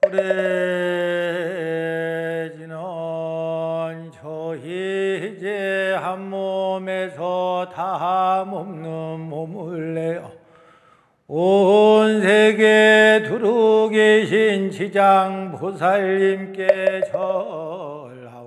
오래지는 저희제 한 몸에서 다함없는 몸을 내어 온 세계 두루 계신 지장보살님께 절하옵니다.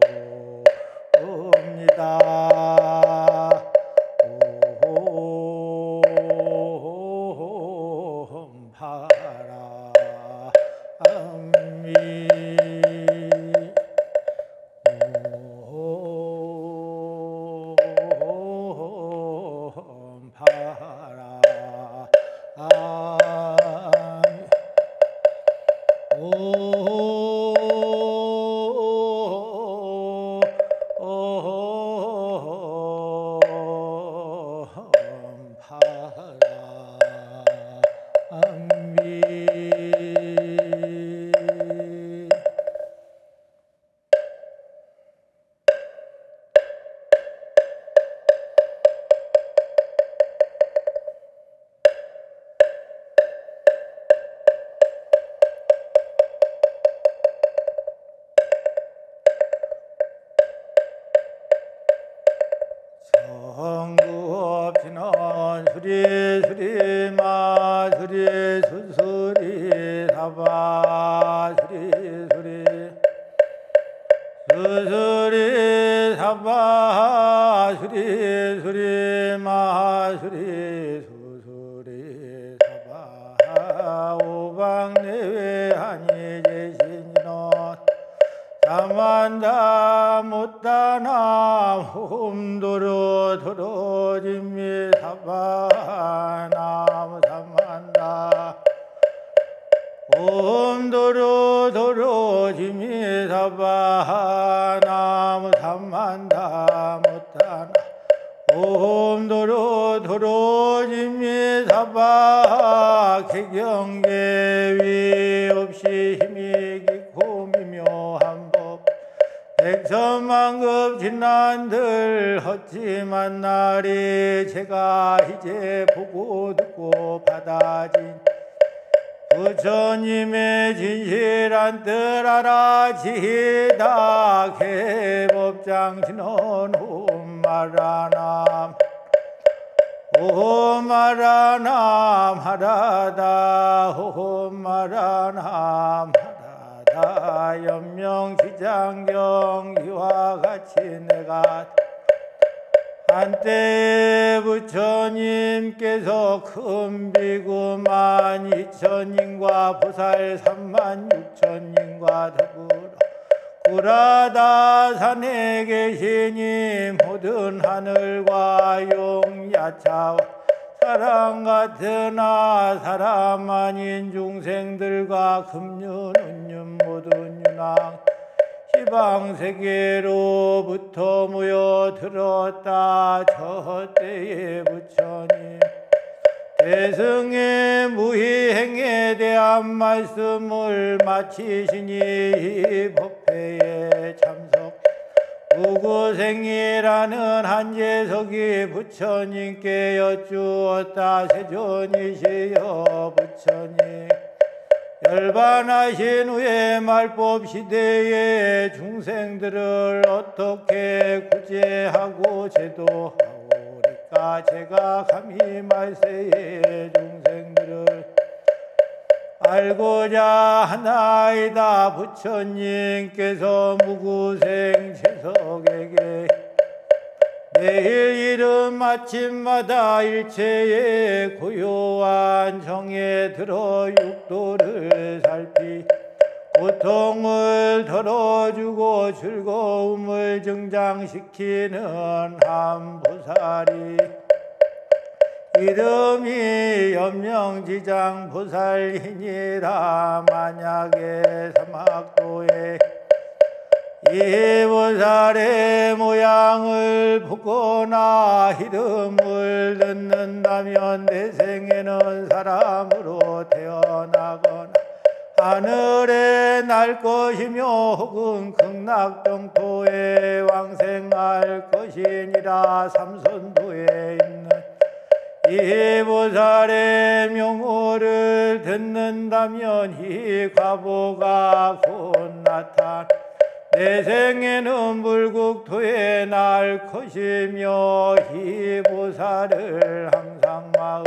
성구업지는 수리수리마 수리수수리 사바 수리수리 수수리 사바 수리수리마 수리수수리 사바 오방내외하니 제신이노 사만다 못다나 홈도로 도로짐미 사바나무 사만다 홈도로 도로짐미 사바나무 사만다 못다나 홈도로 도로짐미 사바 개경계위 없이 힘이 깊고 미묘한 백천만급 진난들 헛짐한 날이 제가 이제 보고 듣고 받아진 부처님의 진실한 뜻 알아지다 개법장신은 홈마라남 홈마라남 하라다 홈마라남 하라다 연명시장경 이와 같이 내가 한때 부처님께서 큰 비구 12,000인과 보살 36,000인과 더불어 구라다 산에 계시니 모든 하늘과 용야차와 사람 같으나 사람 아닌 중생들과 금륜은륜 모든 윤왕 시방세계로부터 모여들었다. 저 때의 부처님 대승의 무희행에 대한 말씀을 마치시니 이 법회에 참석 우구생이라는 한재석이 부처님께 여쭈었다. 세존이시여 부처님 열반하신 후에 말법 시대의 중생들을 어떻게 구제하고 제도하오리까. 제가 감히 말세의 중생들을 알고자 하나이다. 부처님께서 무구생 재석에게 매일 이른 아침마다 일체의 고요한 정에 들어 육도를 살피 고통을 덜어주고 즐거움을 증장시키는 한 보살이 이름이 염명지장보살이니라. 만약에 사막도에 이 보살의 모양을 보거나 이름을 듣는다면 내 생에는 사람으로 태어나거나 하늘에 날 것이며 혹은 극락정토에 왕생할 것이니라. 삼선도에 있는 이 보살의 명호를 듣는다면 이 과보가 곧 나타나 내 생에는 불국토에 날 것이며 이 보살을 항상 마음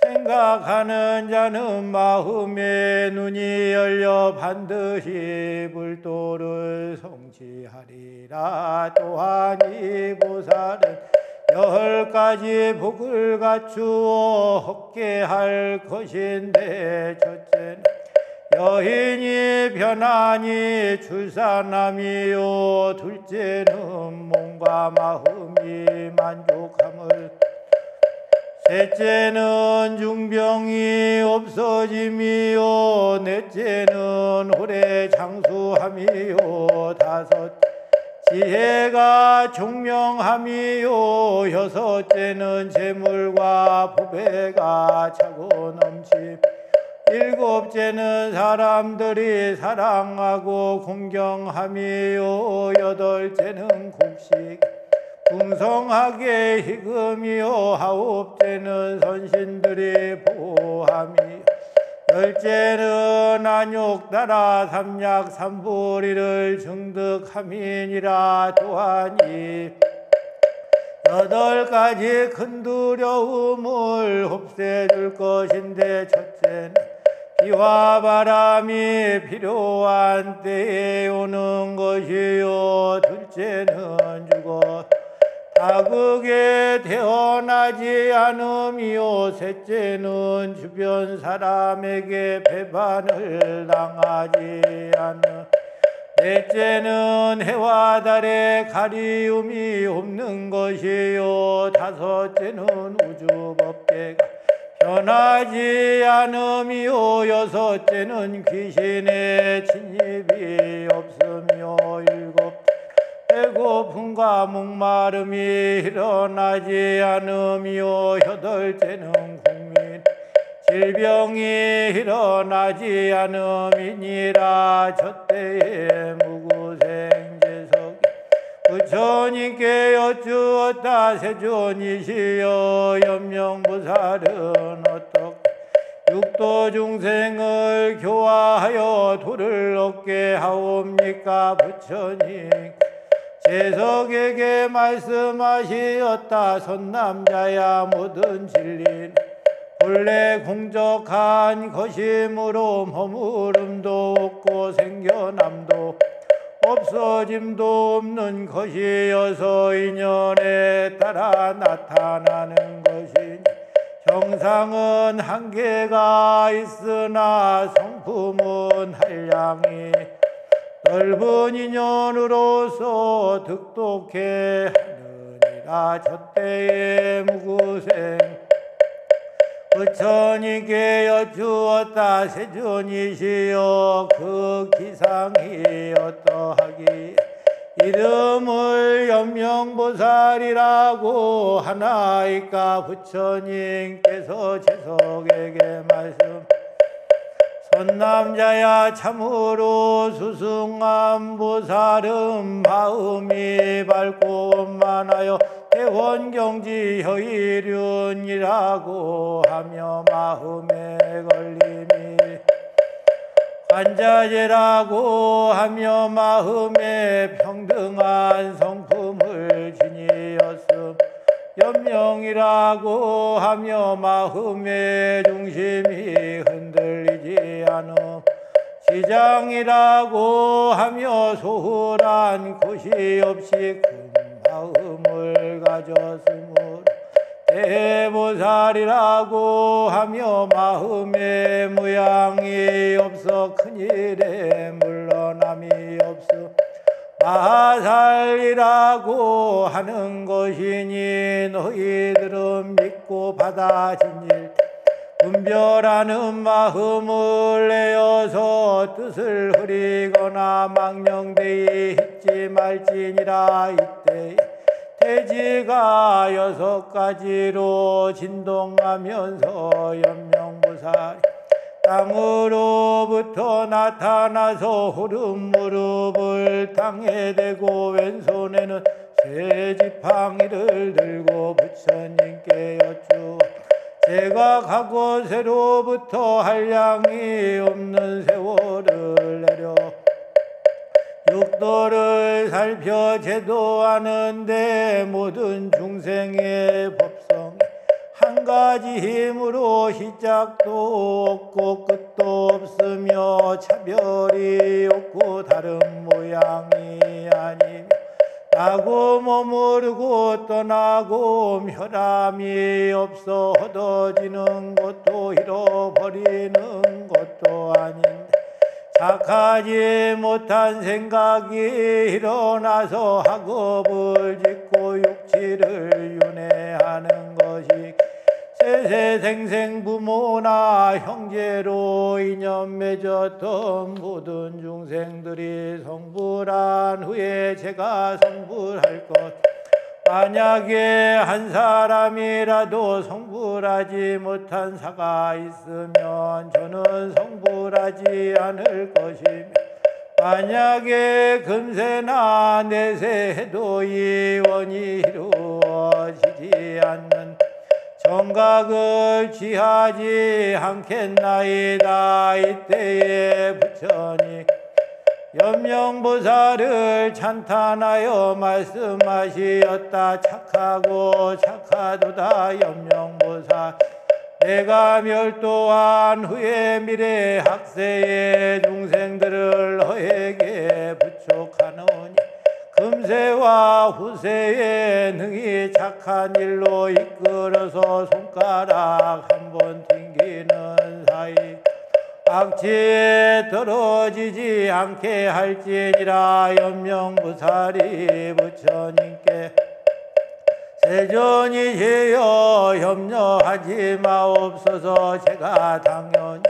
생각하는 자는 마음의 눈이 열려 반드시 불도를 성취하리라. 또한 이 보살은 10가지 복을 갖추어 얻게 할 것인데, 첫째는 여인이 편안히 출산함이요, 둘째는 몸과 마음이 만족함을, 셋째는 중병이 없어짐이요, 넷째는 오래 장수함이요, 다섯 지혜가 총명함이요, 여섯째는 재물과 부배가 차고 넘침, 일곱째는 사람들이 사랑하고 공경함이요, 여덟째는 곡식 풍성하게 희금이요, 아홉째는 선신들이 보호함이, 열째는 안욕 따라 삼약 삼보리를 증득함이니라. 또한 이 8가지 큰 두려움을 없애줄 것인데, 첫째는 비와 바람이 필요한 때에 오는 것이요, 둘째는 죽어 다극에 태어나지 않음이요, 셋째는 주변 사람에게 배반을 당하지 않음, 넷째는 해와 달에 가리움이 없는 것이요, 다섯째는 우주법계가 변하지 않음이요, 여섯째는 귀신의 침입이 없으며, 일곱 배고픔과 목마름이 일어나지 않음이요, 여덟째는 국민 질병이 일어나지 않음이니라. 저때에 무구생제석 부처님께 여쭈었다. 세존이시여, 염명보살은 어떻게 육도 중생을 교화하여 도를 얻게 하옵니까? 부처님 제석에게 말씀하시었다. 선남자야, 모든 진리는 본래 공적한 것이므로 머무름도 없고 생겨남도 없어짐도 없는 것이어서 인연에 따라 나타나는 것이니, 형상은 한계가 있으나 성품은 한량이 넓은 인연으로서 득독해 하느니라. 저때에 무구생 부처님께 여쭈었다. 세존이시여, 그 기상이 어떠하기? 이름을 염명보살이라고 하나이까? 부처님께서 제석에게 말씀, 선남자야, 참으로 수승한 보살은 마음이 밝고 원만하여 대원경지 혀일륜이라고 하며, 마음에 걸림이 관자재라고 하며, 마음에 평등한 성품을 지니었음, 염명이라고 하며, 마음의 중심이 흔들리지 않음, 지장이라고 하며, 소홀한 것이 없이 큰 마음을 가졌으므로 대보살이라고 하며, 마음의 무양이 없어 큰일에 물러남이 없어 마살이라고 하는 것이니, 너희들은 믿고 받아진 일 분별하는 마음을 내어서 뜻을 흐리거나 망령되이 있지 말지니라. 이때 대지가 6가지로 진동하면서 염명보살이 땅으로부터 나타나서 오른 무릎을 땅에 대고 왼손에는 쇠지팡이를 들고 부처님께 여쭈어 제각하고 새로부터 한량이 없는 세월을 내려 육도를 살펴 제도하는데 모든 중생의 법성이 한 가지 힘으로 시작도 없고 끝도 없으며 차별이 없고 다른 모양이 아니며 나고 머무르고 떠나고 멸함이 없어 헛어지는 것도 잃어버리는 것도 아닌데 착하지 못한 생각이 일어나서 학업을 짓고 육치를 윤회하는 것이 세세생생 부모나 형제로 인연 맺었던 모든 중생들이 성불한 후에 제가 성불할 것 만약에 한 사람이라도 성불하지 못한 사가 있으면 저는 성불하지 않을 것이며 만약에 금세나 내세해도 이 원이 이루어지지 않는 정각을 취하지 않겠나이다. 이때에 부처님 염명보살을 찬탄하여 말씀하시었다. 착하고 착하도다 염명보살 내가 멸도한 후에 미래 학세의 중생들을 너에게 부축하노니 금세와 후세에 능히 착한 일로 이끌어서 손가락 한 번 튕기는 사이 악취에 떨어지지 않게 할지니라. 염명보살이 부처님께 세존이시여 염려하지 마옵소서. 제가 당연히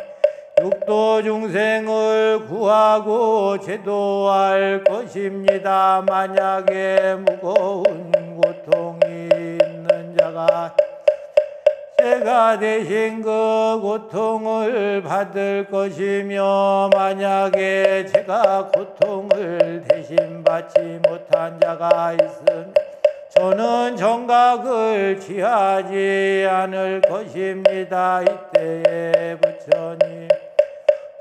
육도 중생을 구하고 제도할 것입니다. 만약에 무거운 고통이 있는 자가 제가 대신 그 고통을 받을 것이며 만약에 제가 고통을 대신 받지 못한 자가 있으면 저는 정각을 취하지 않을 것입니다. 이때에 부처님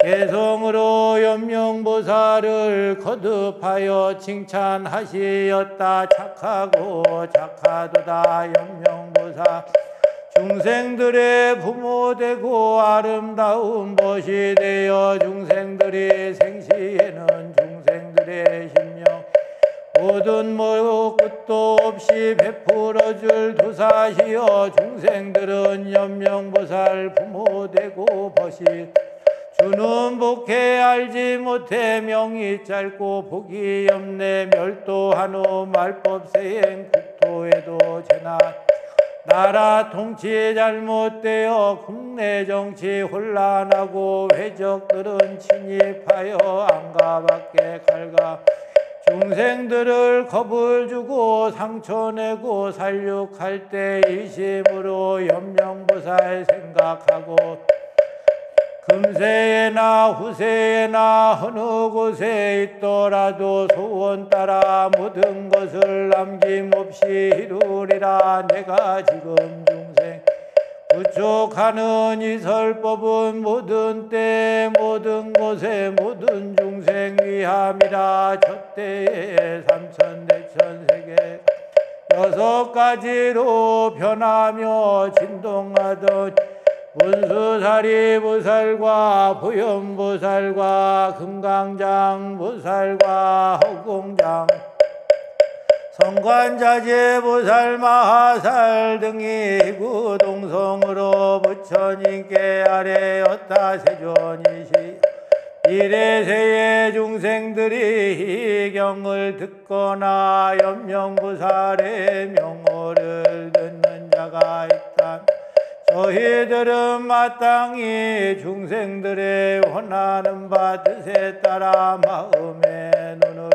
개성으로 염명보살을 거듭하여 칭찬하시었다. 착하고 착하도다 염명보살 중생들의 부모 되고 아름다운 벗이 되어 중생들이 생시에는 중생들의 심령 모든 끝도 없이 베풀어줄 도사시여 중생들은 염명보살 부모 되고 벗이 주는 복해 알지 못해 명이 짧고 복이 없네. 멸도한 말법세행 국토에도 재난 나라 통치 잘못되어 국내 정치 혼란하고 회적들은 침입하여 안가 밖에 갈가 중생들을 겁을 주고 상처내고 살육할 때 이심으로 염명보살 생각하고 금세에나 후세에나 어느 곳에 있더라도 소원 따라 모든 것을 남김없이 이루리라. 내가 지금 중생 부족하는 이 설법은 모든 때 모든 곳에 모든 중생 위함이라. 저때에 삼천대천세계 여섯 가지로 변하며 진동하던 문수사리보살과 보현보살과 금강장보살과 허공장 성관자재보살 마하살 등이 구동성으로 부처님께 아뢰었다. 세존이시 이래세의 중생들이 이 경을 듣거나 염명보살의 명호를 듣는 자가 있다. 저희들은 마땅히 중생들의 원하는 바 뜻에 따라 마음의 눈을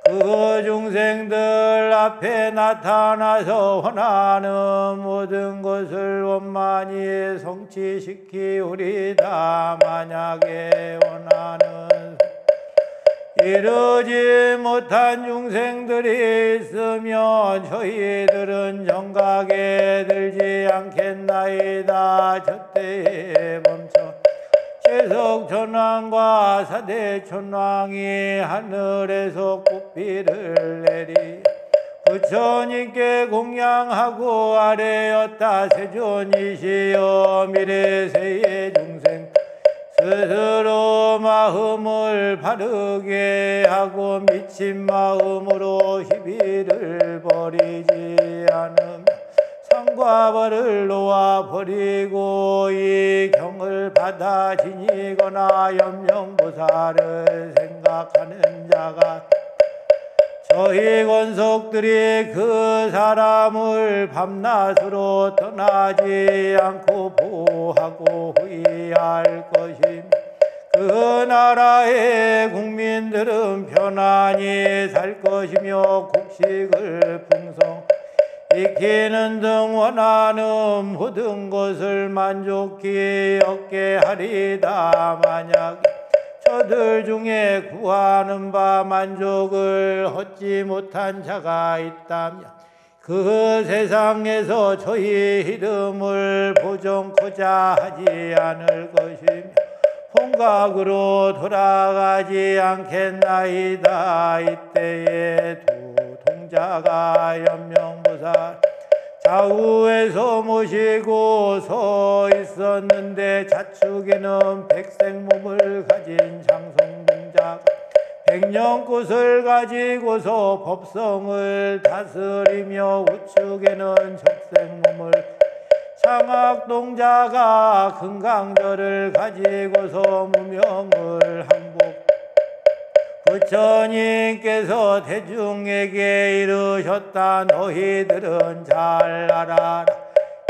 그 중생들 앞에 나타나서 원하는 모든 것을 원만히 성취시키우리다. 만약에 원하는 이르지 못한 중생들이 있으면 저희들은 정각에 들지 않겠나이다. 저때에 멈춰 채석천왕과 사대천왕이 하늘에서 꽃비를 내리 부처님께 공양하고 아뢰었다. 세존이시여 미래세의 중생 스스로 마음을 바르게 하고 미친 마음으로 시비를 버리지 않으며 상과 벌을 놓아 버리고 이 경을 받아 지니거나 염명보살을 생각하는 자가 저희 권속들이 그 사람을 밤낮으로 떠나지 않고 보호하고 후의할 것이며 그 나라의 국민들은 편안히 살 것이며 곡식을 풍성 익히는 등 원하는 모든 것을 만족히 얻게 하리다. 만약 저들 중에 구하는 바 만족을 얻지 못한 자가 있다면 그 세상에서 저희 이름을 보존코자 하지 않을 것이며 본각으로 돌아가지 않겠나이다. 이때에 두 동자가 연명보살 좌우에서 모시고 서 있었는데 좌측에는 백색 몸을 가진 장성동자가 백년꽃을 가지고서 법성을 다스리며 우측에는 적색 몸을 장악동자가 금강절을 가지고서 무명을 항복 부처님께서 대중에게 이르셨다. 너희들은 잘 알아라.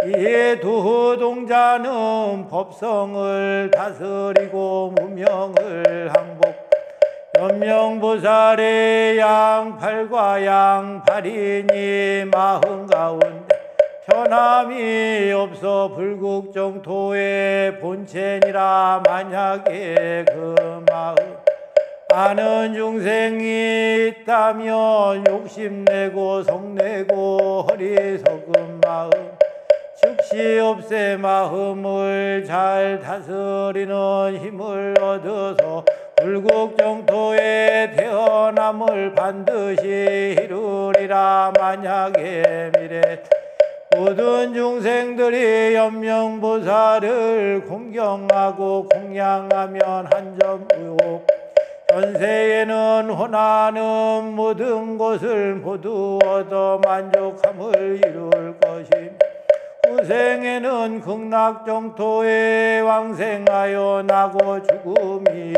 이 두 동자는 법성을 다스리고 무명을 항복 연명보살의 양팔과 양팔이니 마음 가운데 편함이 없어 불국정토의 본체니라. 만약에 그 마음 아는 중생이 있다면 욕심내고 성내고 어리석은 마음 즉시 없애 마음을 잘 다스리는 힘을 얻어서 불국정토의 태어남을 반드시 이루리라. 만약에 미래 모든 중생들이 연명보살을 공경하고 공양하면 한 점 의혹 현세에는 원하는 모든 것을 모두 얻어 만족함을 이룰 것이며 후생에는 극락정토에 왕생하여 나고 죽음이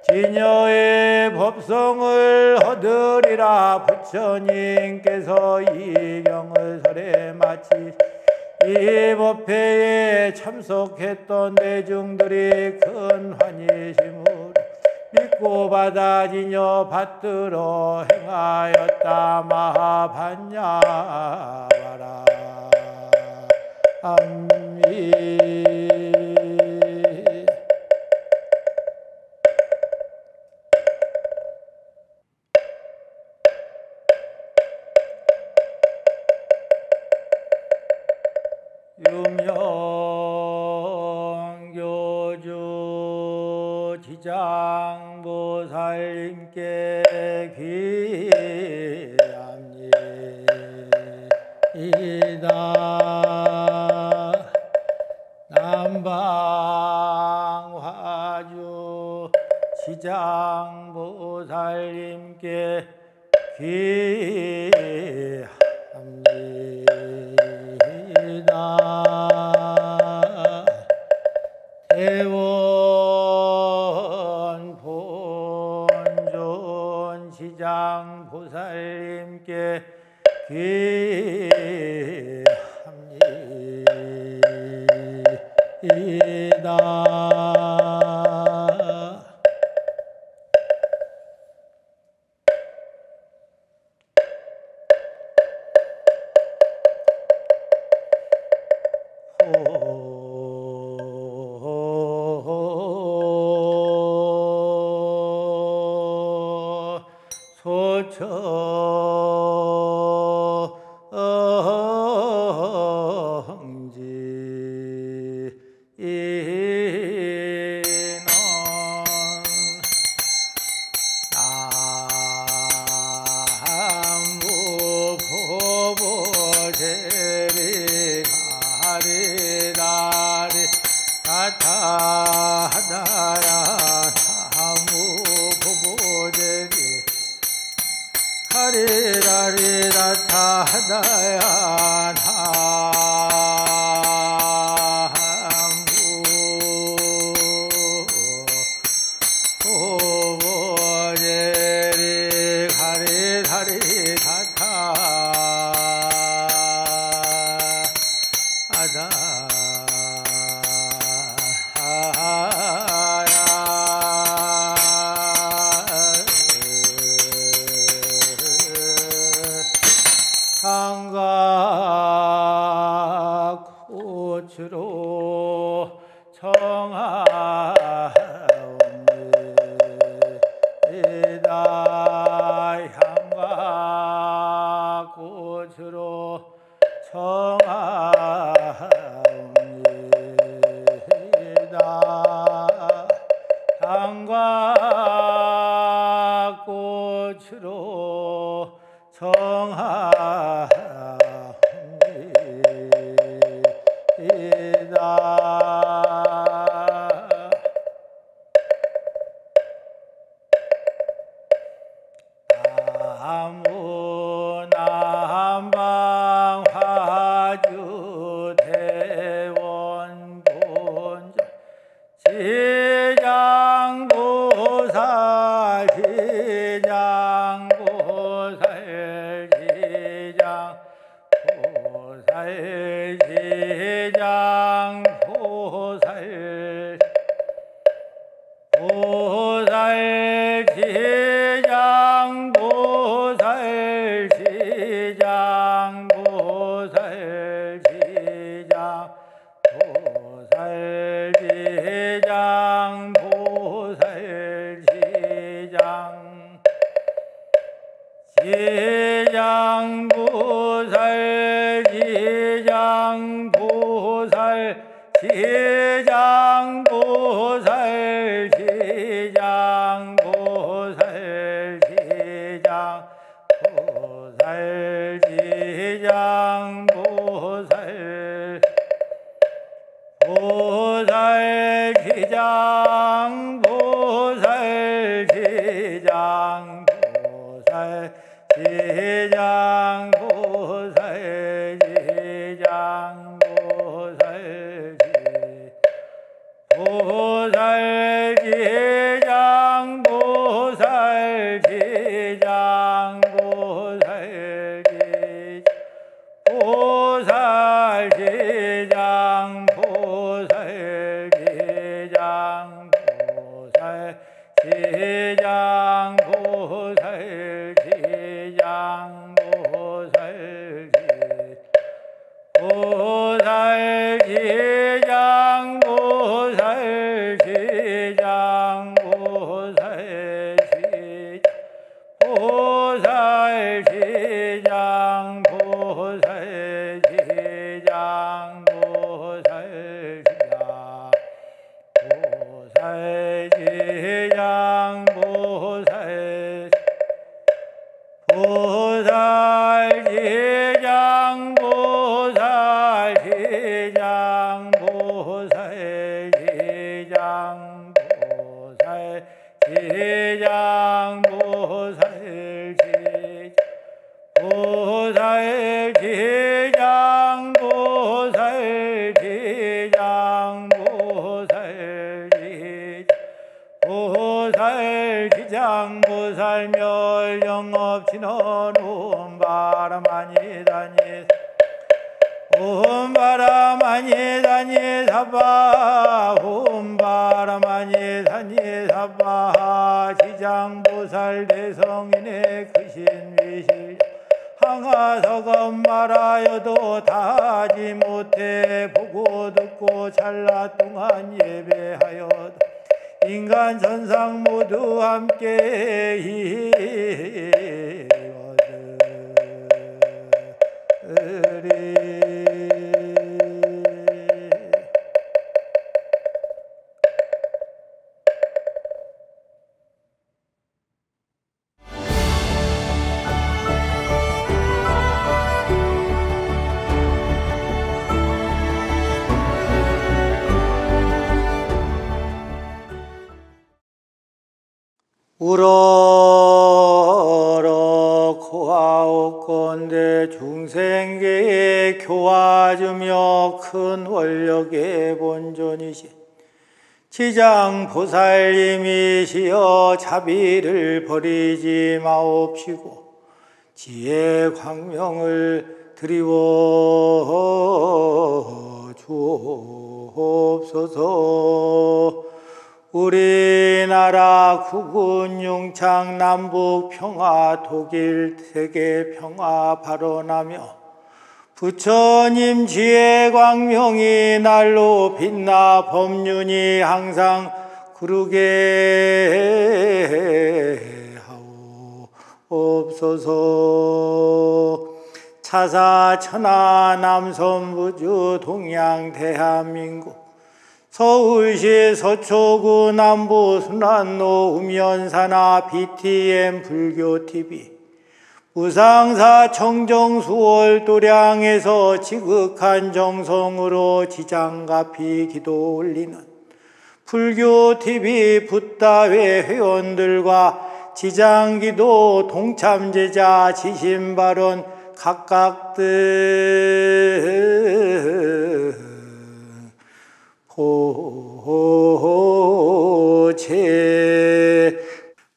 진여의 법성을 얻으리라. 부처님께서 이 경을 설에 마치 이 법회에 참석했던 대중들이 큰 환희심으로 믿고 받아지녀 받들어 행하였다. 마하반야바라 암미 유명교주 지장보살님께 귀합니다. 남방화주 지장보살님께 귀합니다. 대원 본존 지장보살님께 귀합니다. 우러러 고하옵건대 중생계에 교화주며 큰 원력의 본존이신 지장보살님이시여 자비를 버리지 마옵시고 지혜 광명을 드리워 주옵소서. 우리나라 국군 융창 남북 평화 독일 세계 평화 발언하며 부처님 지혜 광명이 날로 빛나 법륜이 항상 구르게 하옵소서. 차사 천하 남선부주 동양 대한민국 서울시 서초구 남부 순환로 우면사나 BTM 불교TV 무상사 청정수월 도량에서 지극한 정성으로 지장가피 기도 올리는 불교TV 붓다회 회원들과 지장기도 동참제자 지신발언 각각들 보체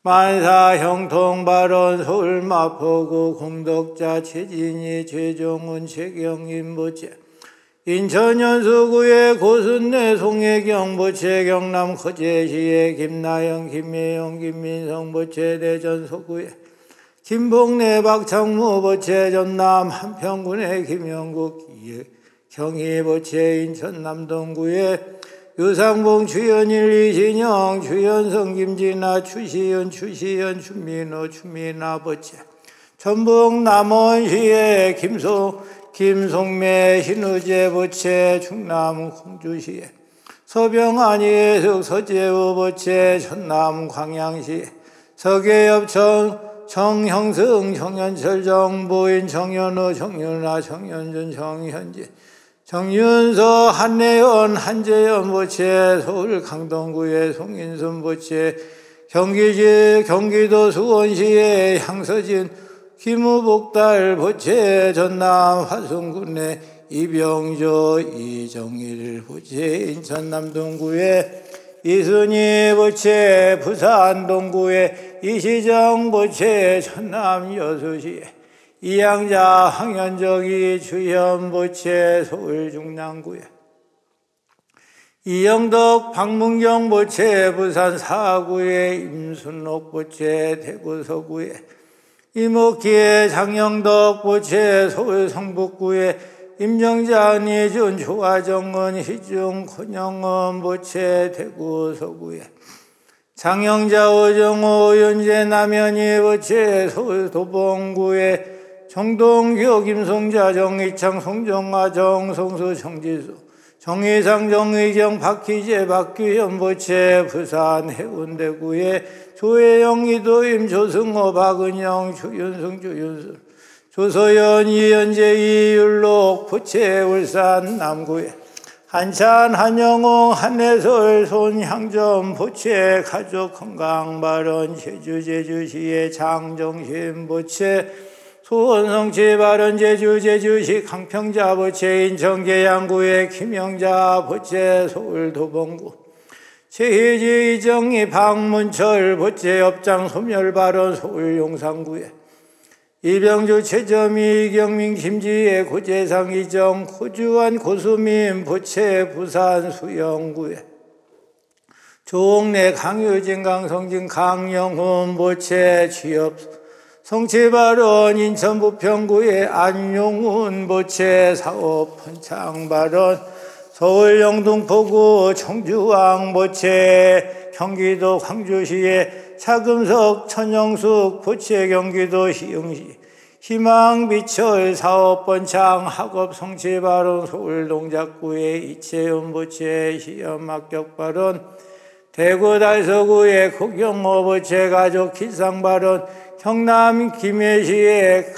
만사형통발언 서울마포구 공덕자 최진희 최정훈 최경인 보체 인천 연수구의 고순내 송혜경 보체 경남 거제시의 김나영 김혜영 김민성 보체 대전 서구의 김봉래 박창무 보체 전남 한평군의 김영국 경희 보체 인천 남동구의 유상봉 주연일 이진영 주연성 김진아 추시연 추민호 추민아 보체 전북 남원시의 김송매 신우재 보체 충남 공주시의 서병안이의 서재우 보체 전남 광양시 서계엽 정형승 정연철 정보인 정연호 정윤아 정연준 정현지 정윤서 한내연 한재연 보체 서울 강동구의 송인순 보체 경기도 수원시의 향서진 김우복달 보체 전남 화순군의 이병조 이정일 보체 인천 남동구의 이순희 보체 부산 동구의 이시정 보체 전남 여수시의 이양자 황현적이 주현 보체 서울 중랑구에 이영덕 박문경 보체 부산 사구에 임순옥 보체 대구 서구에 이목기의 장영덕 보체 서울 성북구에 임정장 이준 조화정은 희중 권영은 보체 대구 서구에 장영자 오정호 연재 남현이 보체 서울 도봉구에 정동규 김송자 정희창 송정아 정성수 정지수 정희상 정의경 박희재 박규현 보체 부산 해운대구에 조혜영 이도임 조승호 박은영 주윤승 주윤술 조서연 이현재 이율록 보체 울산 남구에 한찬 한영웅 한내설 손향점 보체 가족 건강발언 제주시의 장정신 보체 소원성취 발언 제주시 강평자 보체 인천 계양구의 김영자 보체 서울 도봉구 최희지 이정희 박문철 보체 업장 소멸 발언 서울 용산구에 이병주 최점희 이경민 김지혜 고재상 이정 고주환 고수민 보체 부산 수영구에 조옥래 강유진 강성진 강영훈 보체 취업 성취발언 인천 부평구의 안용훈 보체 사업 번창발언 서울 영등포구 청주왕 보체 경기도 광주시의 차금석 천영숙 보체 경기도 시흥시 희망비철 사업 번창 학업 성취발언 서울 동작구의 이채윤 보체 시험 합격발언 대구 달서구의 고경호 보체 가족 기상발언 경남 김해시의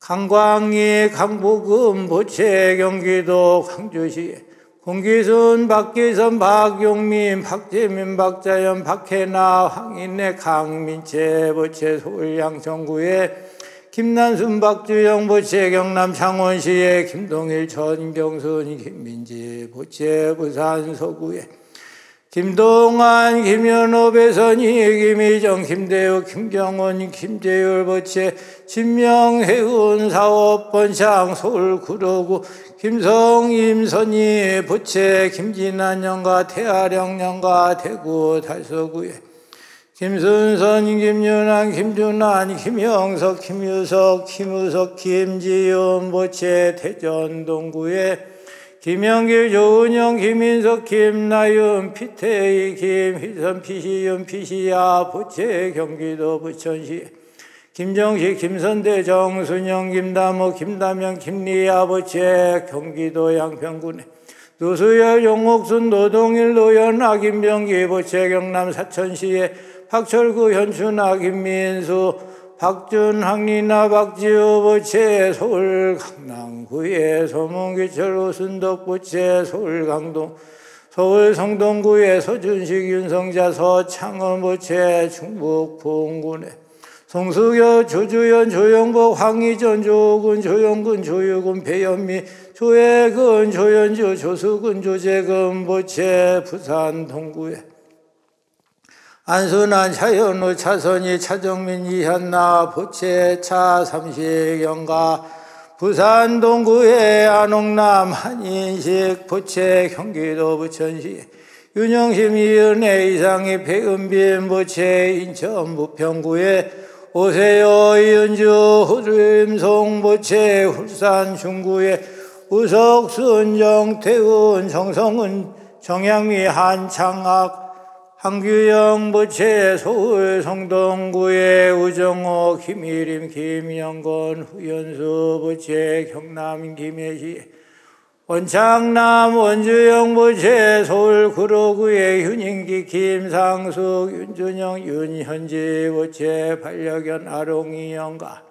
강광희 강보금 보체 경기도 광주시의 홍기순, 박기선, 박용민, 박재민, 박자연, 박혜나, 황인래, 강민채, 보채 서울 양천구에 김난순, 박주영, 보채 경남 창원시에 김동일, 전경순, 김민지, 보채 부산 서구에 김동환, 김현호, 배선희, 김희정, 김대욱, 김경원, 김재율, 보채 진명해운, 사업, 번창, 서울 구로구 김성, 임선희, 보채 김진한 영가, 태아령 영가, 대구 달서구에 김순선, 김윤환, 김준환, 김영석, 김유석, 김우석, 김지윤, 보채 대전 동구에 김영길, 조은영, 김인석, 김나윤, 피태희, 김희선, 피시윤, 피시야, 보채 경기도 부천시 김정식, 김선대, 정순영, 김다모, 김다명, 김리야, 보채 경기도 양평군에 노수열, 용옥순, 노동일, 노연아, 김병기, 보채 경남 사천시에 박철구, 현춘아, 김민수, 박준, 황리나, 박지우, 보채 서울 강남구에 소문기철, 오순덕, 보채 서울 강동 서울 성동구에 서준식, 윤성자, 서창원, 보채 충북 부흥군에 송수교, 조주연, 조영복, 황희전, 조군, 조영근, 조유근, 배현미, 조혜근, 조연주, 조수근, 조재근, 보채 부산 동구에 안순환, 차현우, 차선희, 차정민, 이현나, 보채 차삼식영가 부산 동구에 안옥남, 한인식, 보채 경기도 부천시 윤영심, 이은혜, 이상희, 배은빈, 보채 인천 부평구에 오세요, 이은주, 후림송, 보채 울산 중구에 우석순, 정태훈, 정성은, 정양미, 한창학 한규영, 보채 서울 성동구에 우정호, 김일임, 김영건, 후연수, 보채 경남 김해시 원창남, 원주영, 보채 서울 구로구에 윤인기, 김상숙, 윤준영, 윤현지, 보채 반려견 아롱이 영가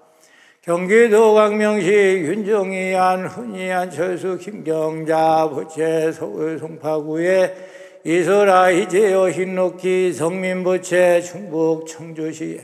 경기도 광명시 윤정희, 안훈이, 안철수, 김경자, 보채 서울 송파구에 이소라, 이재호, 흰록기, 성민보채 충북 청주시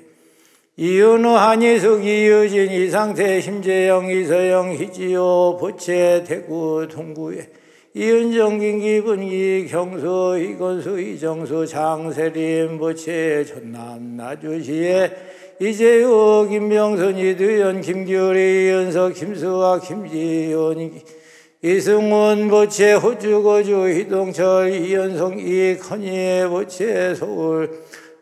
이윤우, 한희숙, 이유진, 이상태, 심재영, 이서영, 희지호, 보채 대구 동구에 이은정, 김기분, 이경수, 이건수, 이정수, 장세림, 보채 전남 나주시에 이재호, 김병선, 이두현, 김규리, 이은석, 김수아, 김지현, 이승훈, 보채 호주, 고주, 희동철, 이연성, 이건희, 보채 서울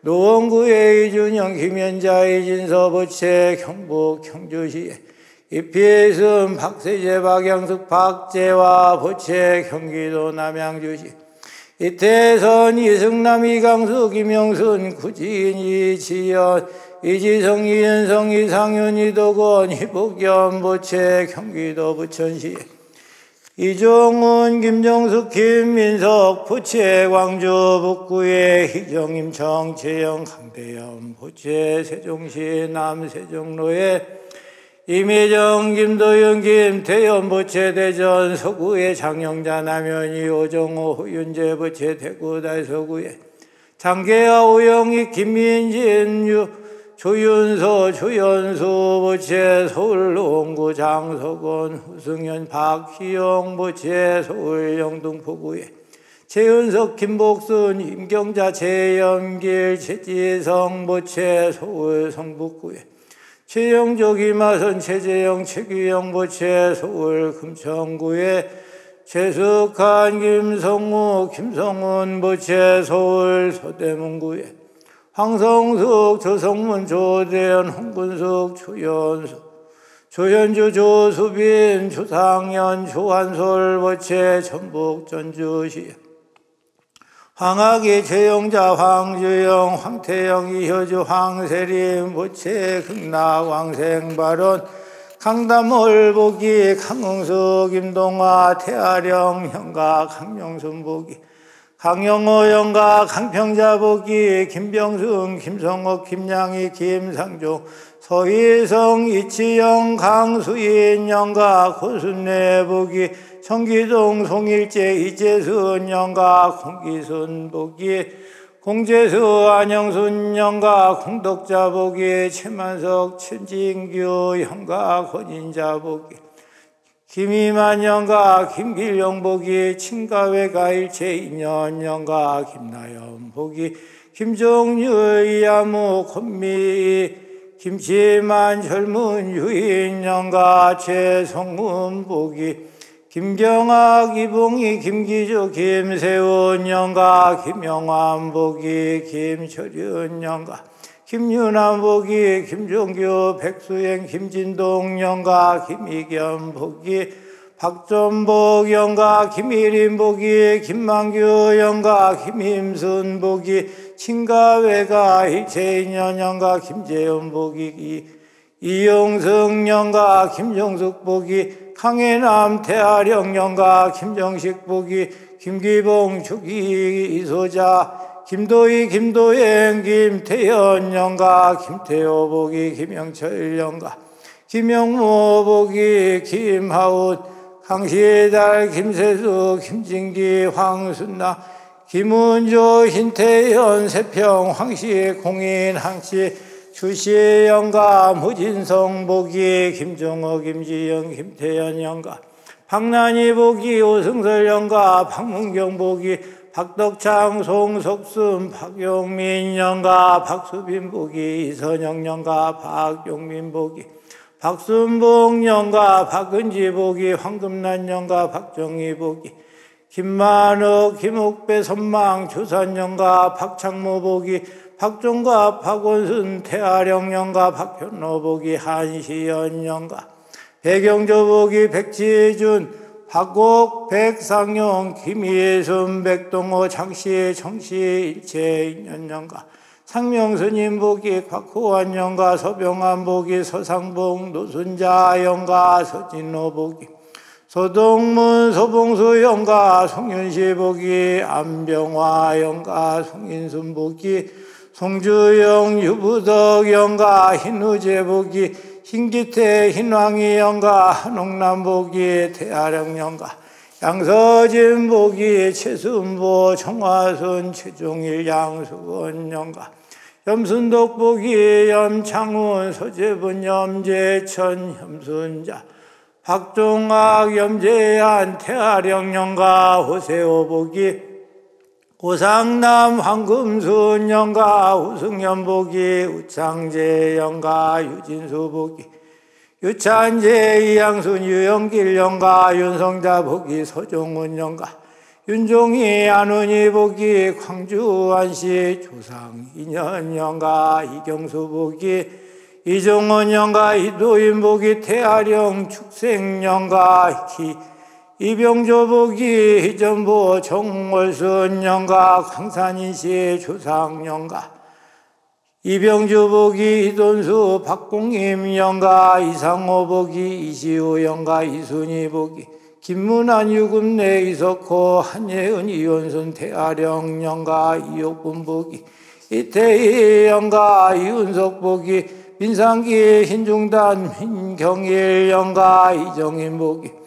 노원구에 이준영, 김현자, 이진서, 보채 경북 청주시 이피에슨, 박세재, 박양숙, 박재화, 보채 경기도 남양주시 이태선, 이승남, 이강수, 김영순, 구진, 이지연, 이지성, 이현성, 이상윤, 이도건, 이복연, 보채 경기도 부천시 이종훈, 김정숙, 김민석, 보채 광주 북구에 희정임, 정채영, 강대현, 보채 세종시 남세종로에 임혜정, 김도윤, 김태현, 보채 대전 서구에 장영자, 남현희, 오정호, 후윤재, 보채 대구 달서구에 장계아, 오영희, 김민진, 조윤서, 조연수, 보채 서울 농구 장석원, 후승현, 박희영, 보채 서울 영등포구에 최은석, 김복순, 임경자, 최연길, 최지성, 보채 서울 성북구에 최영조, 김하선, 최재영, 최규영, 보채 서울 금천구에 최숙한, 김성우, 김성훈, 보채 서울 서대문구에 황성숙, 조성문, 조대현, 홍근숙, 조연수, 조현주, 조수빈, 조상현, 조한솔, 보채 전북 전주시 황학이, 최영자, 황주영, 황태영, 이효주, 황세림, 보채 극락, 왕생발원, 강담월, 보기, 강흥수, 김동화, 태아령, 형가, 강명순, 보기 강영호, 영가, 강평자, 보기 김병승, 김성옥, 김양희, 김상종, 서희성, 이치영, 강수인, 영가, 고순내, 보기 청기동 송일제 이재순 영가 공기순 복이 공재수 안영순 영가 공덕자 복이 최만석 천진규 영가 권인자 복이 김이만 영가 김길영 복이 친가외가 일체 인연 영가 김나연 복이 김종유 이야무 권미 김치만 젊은 유인 영가 최성문 복이 김경학 이봉희 김기조 김세훈 영가 김영환 복이 김철윤 영가 김윤환 복이 김종규 백수행 김진동 영가 김희겸 복이 박전복 영가 김일인 복이 김만규 영가 김임순 복이 친가외가 일체인연 영가 김재현 복이 이용승 영가 김종숙 복이 강해남 태아령 영가 김정식 복이 김기봉 주기 이소자 김도희 김도행 김태현 영가 김태호 복이 김영철 영가 김영모 복이 김하운 강시달 김세수 김진기 황순나 김은조 신태현 세평 황씨 공인 항씨 주시 영가 무진성 복이 김정호 김지영 김태현 영가 박난희 복이 오승설 영가 박문경 복이 박덕창 송석순 박용민 영가 박수빈 복이 이선영 영가 박용민 복이 박순봉 영가 박은지 복이 황금란 영가 박정희 복이 김만욱 김옥배 선망 주산 영가 박창모 복이 박종갑 박원순 태아령 영가 박현로 복이 한시연 영가 배경조 복이 백지준 박곡 백상용 김예순 백동호 장씨 정씨 일체인연 영가 상명스님 복이 곽호환 영가 서병환 복이 서상봉 노순자 영가 서진호 복이 소동문 소봉수 영가 송윤시 복이 안병화 영가 송인순 복이 송주영 유부덕 영가 hin우재 복이 신기태 hin왕이 영가 한옥남 복이 태아령 영가 양서진 복이 최순보 청화순 최종일 양수건 영가 염순덕 복이 염창훈 서재분 염재천 염순자 박종학 염재한 태아령 영가 호세호 복이 고상남 황금순 영가 우승연 복이 우창재 영가 유진수 복이 유찬재 이양순 유영길 영가 윤성자 복이 서종훈 영가 윤종희 안훈이 복이 광주 안씨 조상 인연 영가 이경수 복이 이종원 영가 이도인 복이 태아령 축생 영가 이병조 복이 희전보 정월순 영가 강산인씨 조상 영가 이병주 복이 이돈수 박공임 영가 이상호 복이 이시호 영가 이순희 복이 김문환 유금내 이석호 한예은 이원순 태아령 영가 이옥분 복이 이태희 영가 이은석 복이 민상기 흰중단 민경일 영가 이정인 복이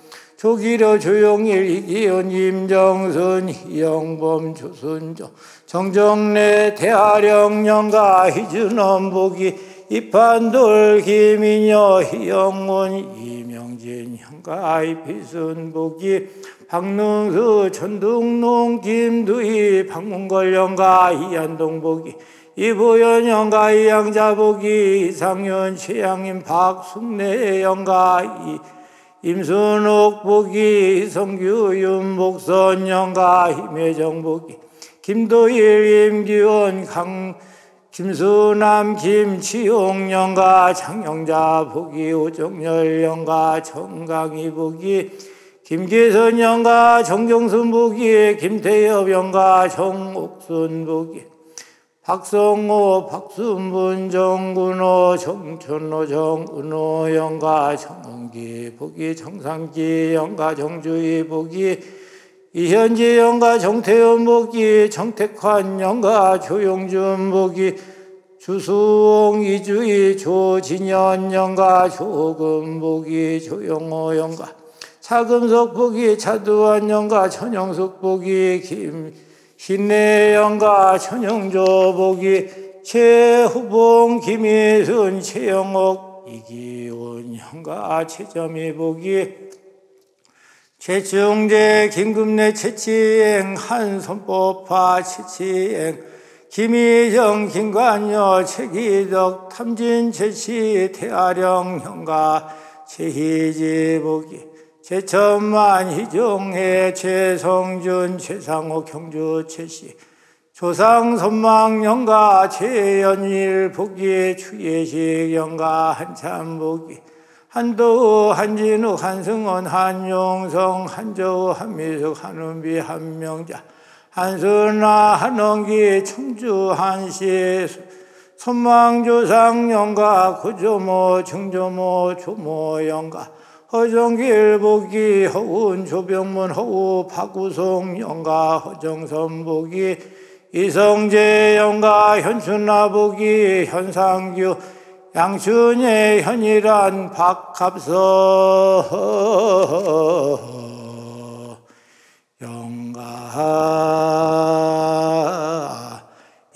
조기려 조용일 이기현 임정순 이영범 조순조 정정래 태아령 영가 희준엄 복이 이판돌 김인여 희영훈 이명진 영가 이필순 복이 박능수 천둥농 김두희 박문걸 영가 이한동 복이 이보현 영가 이양자 복이 이상현 최양인 박순래 영가 임순옥 복이 성규 윤복선 영가 임혜정 복이 김도일 임기원 김수남 김치용 영가 장영자 복이 오정열 영가 정강희 복이 김기선 영가 정경순 복이 김태엽 영가 정옥순 복이 박성호 박순분 정군호 정천호 정은호 영가 정은기 복이 정상기 영가 정주희 복이 이현지 영가 정태현 복이 정택환 영가 조용준 복이 주수홍 이주희 조진현 영가 조금 복이 조영호 영가 차금석 복이 차두한 영가 천영숙 복이 김신내 영가 천영조 복이 최후봉 김희순 최영옥 이기훈 영가 최점희 복이 최충재 김금래 최치행 한손법화 최치행 김희정 김관여 최기덕 탐진 최씨 태아령 형가 최희지 복이 최천만 희종해 최성준 최상옥 형주 최씨 조상 선망 영가 최연일 복이 추예식 영가 한참 복이 한도우 한진욱 한승원 한용성 한저우 한미숙 한은비 한명자 한순아 한원기 청주 한시 선망조상 영가 구조모 증조모 조모 영가 허정길 복이 허운 조병문 허우 박우송 영가 허정선 복이 이성재 영가 현춘아 복이 현상규 양춘의 현이란 박갑서 영가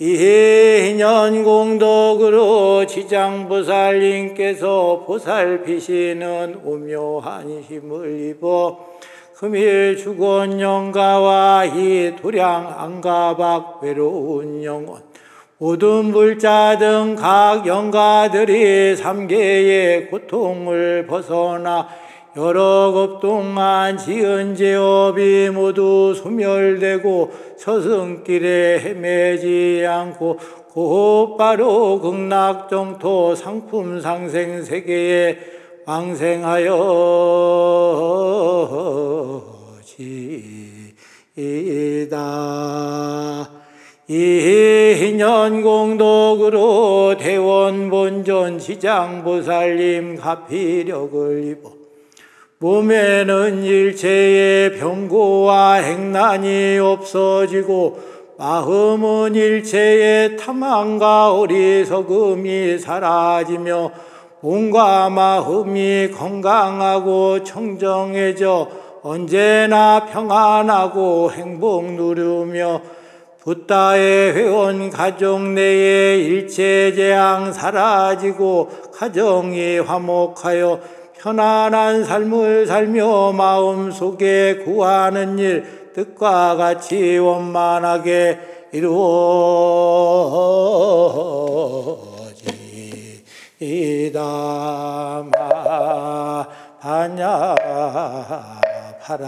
이년 공덕으로 지장보살님께서 보살피시는 오묘한 힘을 입어 금일 주곤 영가와 이 도량 안가박 외로운 영혼 모든 불자 등 각 영가들이 삼계의 고통을 벗어나 여러 급 동안 지은 죄업이 모두 소멸되고 서승길에 헤매지 않고 곧바로 극락정토 상품 상생 세계에 왕생하여지이다. 이년 공덕으로 대원본전 지장보살님 가피력을 입어 몸에는 일체의 병고와 행난이 없어지고 마음은 일체의 탐함과 어리석음이 사라지며 몸과 마음이 건강하고 청정해져 언제나 평안하고 행복 누르며 붓다의 회원 가족 내의 일체 재앙 사라지고 가정이 화목하여 편안한 삶을 살며 마음속에 구하는 일 뜻과 같이 원만하게 이루어지이다. 마하냐 파라미